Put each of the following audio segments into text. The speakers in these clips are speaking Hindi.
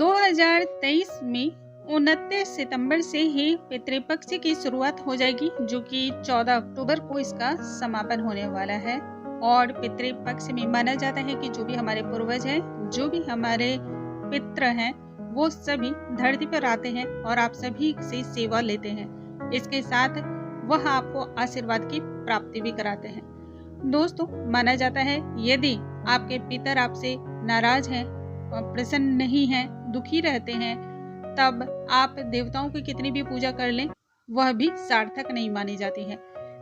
2023 में 29 सितंबर से ही पितृपक्ष की शुरुआत हो जाएगी, जो कि 14 अक्टूबर को इसका समापन होने वाला है। और पितृपक्ष में माना जाता है कि जो भी हमारे पूर्वज हैं, जो भी हमारे पितृ हैं, वो सभी धरती पर आते हैं और आप सभी से सेवा लेते हैं। इसके साथ वह आपको आशीर्वाद की प्राप्ति भी कराते हैं। दोस्तों, माना जाता है यदि आपके पितर आपसे नाराज हैं, प्रसन्न नहीं हैं, दुखी रहते हैं, तब आप देवताओं की कितनी भी पूजा कर लें, वह भी सार्थक नहीं मानी जाती है।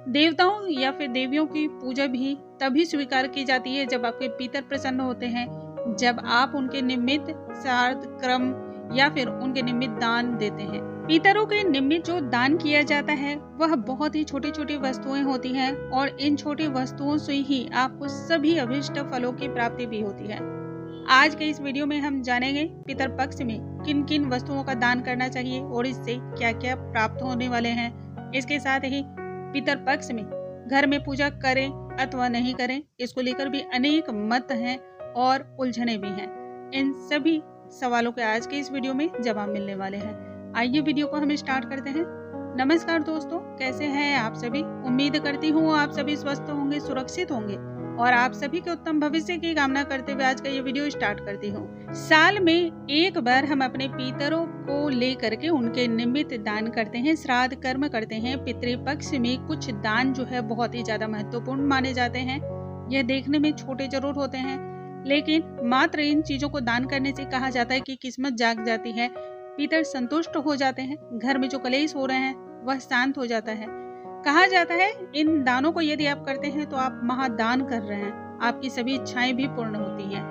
देवताओं या फिर देवियों की पूजा भी तभी स्वीकार की जाती है जब आपके पितर प्रसन्न होते हैं, जब आप उनके निमित्त श्राद्ध कर्म या फिर उनके निमित्त दान देते हैं। पितरों के निमित्त जो दान किया जाता है वह बहुत ही छोटी छोटी वस्तुएं होती हैं और इन छोटी वस्तुओं से ही आपको सभी अभीष्ट फलों की प्राप्ति भी होती है। आज के इस वीडियो में हम जानेंगे पितर पक्ष में किन किन वस्तुओं का दान करना चाहिए और इससे क्या क्या प्राप्त होने वाले हैं। इसके साथ ही पितर पक्ष में घर में पूजा करें अथवा नहीं करें, इसको लेकर भी अनेक मत हैं और उलझने भी हैं। इन सभी सवालों के आज के इस वीडियो में जवाब मिलने वाले हैं। आइए वीडियो को हम स्टार्ट करते हैं। नमस्कार दोस्तों, कैसे हैं आप सभी। उम्मीद करती हूँ आप सभी स्वस्थ होंगे, सुरक्षित होंगे और आप सभी के उत्तम भविष्य की कामना करते हुए आज का ये वीडियो स्टार्ट करती हूँ। साल में एक बार हम अपने पितरों को लेकर के उनके निमित्त दान करते हैं, श्राद्ध कर्म करते हैं। पितृपक्ष में कुछ दान जो है बहुत ही ज्यादा महत्वपूर्ण माने जाते हैं। यह देखने में छोटे जरूर होते हैं, लेकिन मात्र इन चीजों को दान करने से कहा जाता है कि किस्मत जाग जाती है, पितर संतुष्ट हो जाते हैं, घर में जो कलेश हो रहे हैं वह शांत हो जाता है। कहा जाता है इन दानों को यदि आप करते हैं तो आप महादान कर रहे हैं, आपकी सभी इच्छाएं भी पूर्ण होती हैं।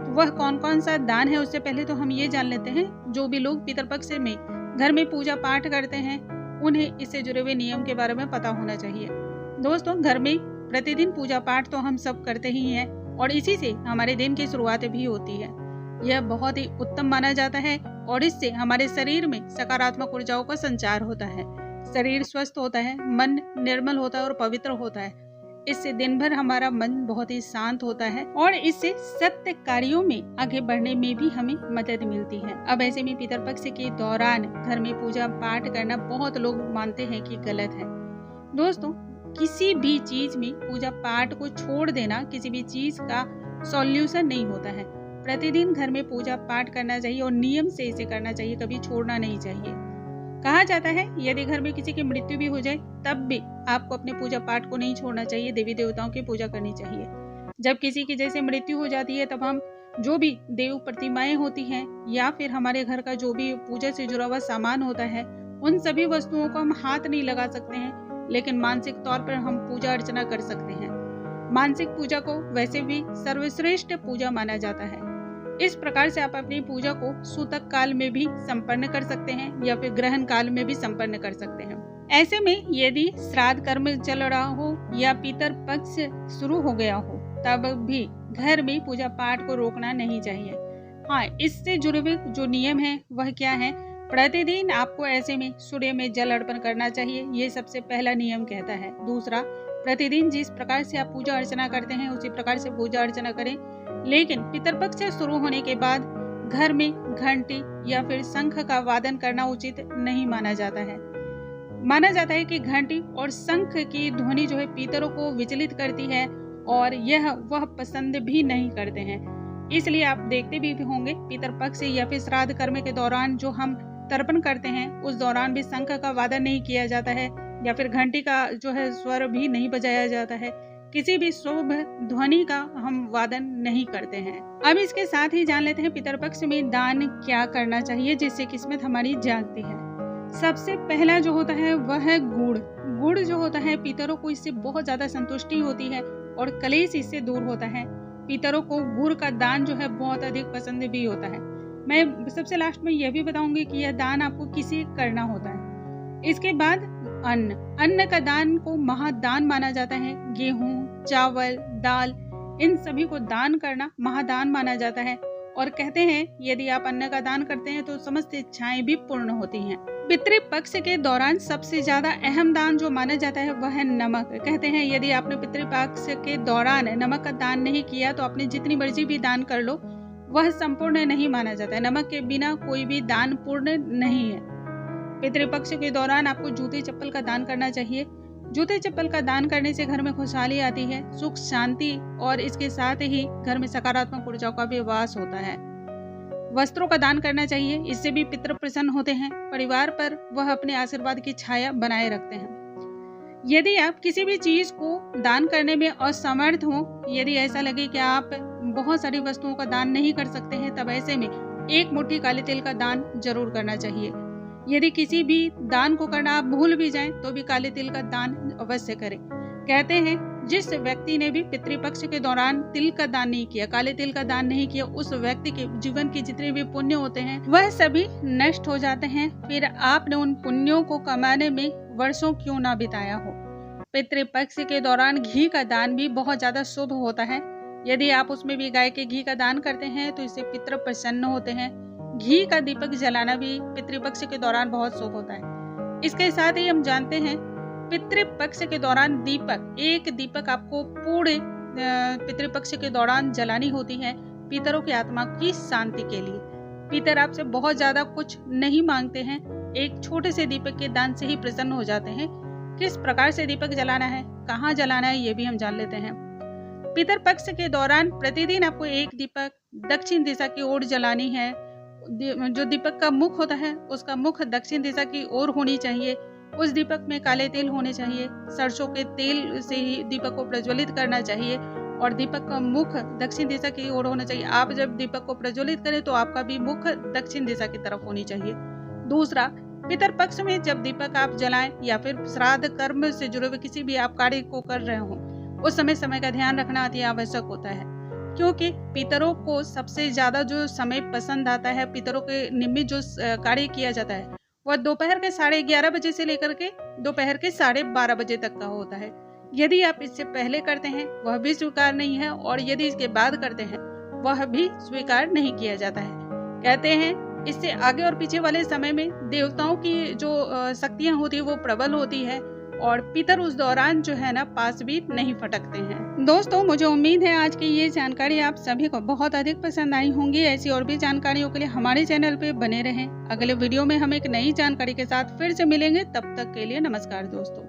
तो वह कौन कौन सा दान है, उससे पहले तो हम ये जान लेते हैं। जो भी लोग पितरपक्ष में घर में पूजा पाठ करते हैं उन्हें इससे जुड़े हुए नियम के बारे में पता होना चाहिए। दोस्तों, घर में प्रतिदिन पूजा पाठ तो हम सब करते ही हैं और इसी से हमारे दिन की शुरुआत भी होती है। यह बहुत ही उत्तम माना जाता है और इससे हमारे शरीर में सकारात्मक ऊर्जाओं का संचार होता है, शरीर स्वस्थ होता है, मन निर्मल होता है और पवित्र होता है। इससे दिन भर हमारा मन बहुत ही शांत होता है और इससे सत्य कार्यों में आगे बढ़ने में भी हमें मदद मिलती है। अब ऐसे में पितरपक्ष के दौरान घर में पूजा पाठ करना बहुत लोग मानते हैं कि गलत है। दोस्तों, किसी भी चीज में पूजा पाठ को छोड़ देना किसी भी चीज का सॉल्यूशन नहीं होता है। प्रतिदिन घर में पूजा पाठ करना चाहिए और नियम से इसे करना चाहिए, कभी छोड़ना नहीं चाहिए। कहा जाता है यदि घर में किसी की मृत्यु भी हो जाए तब भी आपको अपने पूजा पाठ को नहीं छोड़ना चाहिए, देवी देवताओं की पूजा करनी चाहिए। जब किसी की जैसे मृत्यु हो जाती है तब हम जो भी देव प्रतिमाएं होती हैं या फिर हमारे घर का जो भी पूजा से जुड़ा हुआ सामान होता है, उन सभी वस्तुओं को हम हाथ नहीं लगा सकते हैं, लेकिन मानसिक तौर पर हम पूजा अर्चना कर सकते हैं। मानसिक पूजा को वैसे भी सर्वश्रेष्ठ पूजा माना जाता है। इस प्रकार से आप अपनी पूजा को सूतक काल में भी संपन्न कर सकते हैं या फिर ग्रहण काल में भी संपन्न कर सकते हैं। ऐसे में यदि श्राद्ध कर्म चल रहा हो या पितर पक्ष शुरू हो गया हो तब भी घर में पूजा पाठ को रोकना नहीं चाहिए। हाँ, इससे जुड़े हुए जो नियम है वह क्या है। प्रतिदिन आपको ऐसे में सूर्य में जल अर्पण करना चाहिए, ये सबसे पहला नियम कहता है। दूसरा, प्रतिदिन जिस प्रकार से आप पूजा अर्चना करते हैं उसी प्रकार से पूजा अर्चना करें, लेकिन पितरपक्ष शुरू होने के बाद घर में घंटी या फिर शंख का वादन करना उचित नहीं माना जाता है। माना जाता है कि घंटी और शंख की ध्वनि जो है पितरों को विचलित करती है और यह वह पसंद भी नहीं करते हैं। इसलिए आप देखते भी होंगे पितरपक्ष या फिर श्राद्ध कर्म के दौरान जो हम तर्पण करते हैं उस दौरान भी शंख का वादन नहीं किया जाता है या फिर घंटी का जो है स्वर भी नहीं बजाया जाता है। किसी भी शुभ ध्वनि का हम वादन नहीं करते हैं। अब इसके साथ ही जान लेते हैं पितरपक्ष में दान क्या करना चाहिए जिससे किस्मत हमारी जागती है। सबसे पहला जो होता है वह है गुड़। गुड़ जो होता है पितरों को इससे बहुत ज्यादा संतुष्टि होती है और कलेश इससे दूर होता है। पितरों को गुड़ का दान जो है बहुत अधिक पसंद भी होता है। मैं सबसे लास्ट में यह भी बताऊंगी कि यह दान आपको किसे करना होता है। इसके बाद अन्न का दान को महादान माना जाता है। गेहूं, चावल, दाल, इन सभी को दान करना महादान माना जाता है और कहते हैं यदि आप अन्न का दान करते हैं तो समस्त इच्छाएं भी पूर्ण होती हैं। पितृपक्ष के दौरान सबसे ज्यादा अहम दान जो माना जाता है वह है नमक। कहते हैं यदि आपने पितृपक्ष के दौरान नमक का दान नहीं किया तो आपने जितनी मर्जी भी दान कर लो वह संपूर्ण नहीं माना जाता है। नमक के बिना कोई भी दान पूर्ण नहीं है। पितृपक्ष के दौरान आपको जूते चप्पल का दान करना चाहिए। जूते चप्पल का दान करने से घर में खुशहाली आती है, सुख शांति और इसके साथ ही घर में सकारात्मक ऊर्जाओं का भी वास होता है। वस्त्रों का दान करना चाहिए, इससे भी पितृ प्रसन्न होते हैं। परिवार पर वह अपने आशीर्वाद की छाया बनाए रखते हैं। यदि आप किसी भी चीज को दान करने में असमर्थ हो, यदि ऐसा लगे कि आप बहुत सारी वस्तुओं का दान नहीं कर सकते हैं, तब ऐसे में एक मुट्ठी काले तिल का दान जरूर करना चाहिए। यदि किसी भी दान को करना आप भूल भी जाएं, तो भी काले तिल का दान अवश्य करें। कहते हैं जिस व्यक्ति ने भी पितृपक्ष के दौरान तिल का दान नहीं किया, काले तिल का दान नहीं किया, उस व्यक्ति के जीवन के जितने भी पुण्य होते हैं वह सभी नष्ट हो जाते हैं। फिर आपने उन पुण्यों को कमाने में वर्षों क्यों ना बिताया हो। पितृपक्ष के दौरान घी का दान भी बहुत ज्यादा शुभ होता है। यदि आप उसमें भी गाय के घी का दान करते हैं तो इससे पितृ प्रसन्न होते हैं। घी का दीपक जलाना भी पितृपक्ष के दौरान बहुत शुभ होता है। इसके साथ ही हम जानते हैं पितृपक्ष के दौरान एक दीपक आपको पूरे पितृपक्ष के दौरान जलानी होती है, पितरों की आत्मा की शांति के लिए। पितर आपसे बहुत ज्यादा कुछ नहीं मांगते हैं, एक छोटे से दीपक के दान से ही प्रसन्न हो जाते हैं। किस प्रकार से दीपक जलाना है, कहाँ जलाना है, ये भी हम जान लेते हैं। पितृपक्ष के दौरान प्रतिदिन आपको एक दीपक दक्षिण दिशा की ओर जलानी है। जो दीपक का मुख होता है उसका मुख दक्षिण दिशा की ओर होनी चाहिए। उस दीपक में काले तिल होने चाहिए। सरसों के तेल से ही दीपक को प्रज्वलित करना चाहिए और दीपक का मुख दक्षिण दिशा की ओर होना चाहिए। आप जब दीपक को प्रज्वलित करें तो आपका भी मुख दक्षिण दिशा की तरफ होनी चाहिए। दूसरा, पितृपक्ष में जब दीपक आप जलाएं या फिर श्राद्ध कर्म से जुड़े हुए किसी भी आप कार्य को कर रहे हो, उस समय का ध्यान रखना अति आवश्यक होता है, क्योंकि पितरों को सबसे ज्यादा जो समय पसंद आता है, पितरों के निमित्त जो कार्य किया जाता है वह दोपहर के 11:30 बजे से लेकर के दोपहर के 12:30 बजे तक का होता है। यदि आप इससे पहले करते हैं वह भी स्वीकार नहीं है, और यदि इसके बाद करते हैं वह भी स्वीकार नहीं किया जाता है। कहते हैं इससे आगे और पीछे वाले समय में देवताओं की जो शक्तियां होती है वो प्रबल होती है, और पितर उस दौरान जो है ना पास भी नहीं फटकते हैं। दोस्तों, मुझे उम्मीद है आज की ये जानकारी आप सभी को बहुत अधिक पसंद आई होंगी। ऐसी और भी जानकारियों के लिए हमारे चैनल पे बने रहें। अगले वीडियो में हम एक नई जानकारी के साथ फिर से मिलेंगे। तब तक के लिए नमस्कार दोस्तों।